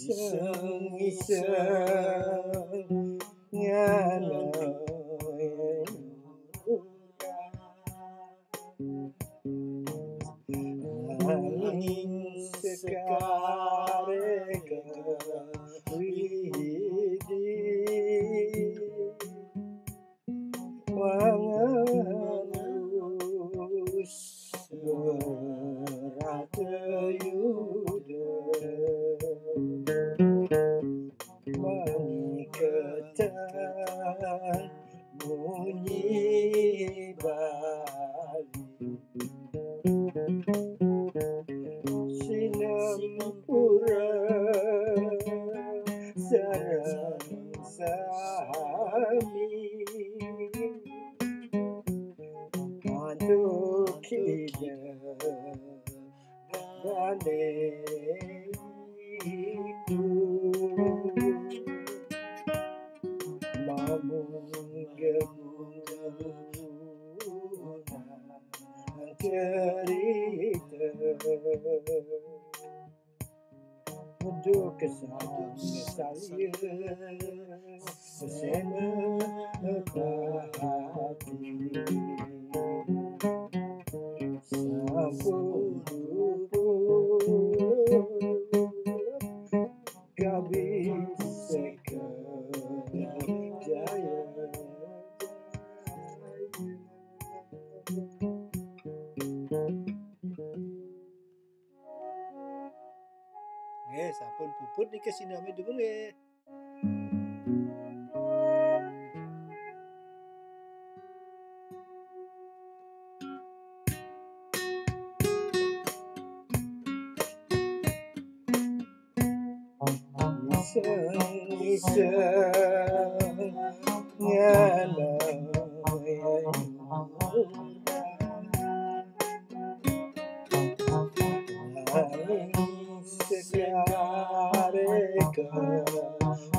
iseng-iseng nganoy angin sekareka widi wanganus beratayuda mengiketan bunyi bali Sinampura sarang sami manuk kita ganeiku mamunggeuna cerita untuk kesan saya sesena hati sampun kabis jaya sampun puput nih kesinami dulu ya. Iseng-iseng nganoy angin sekareka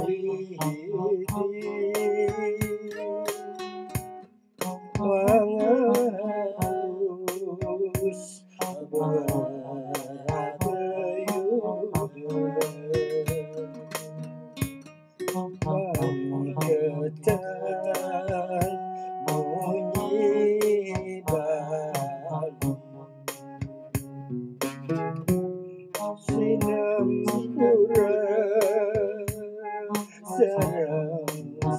widi wanganus beratayuda mengiketan bunyi bali Sinampura sarang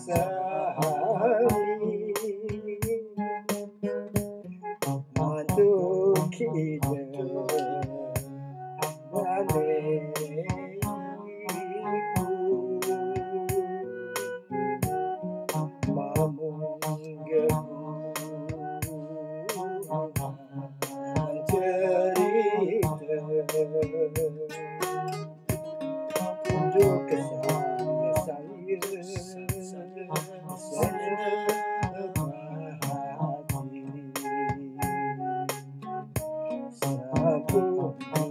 sami manuk kita ganeiku mamunggeuna cerita untuk kesan saya senang hati sampun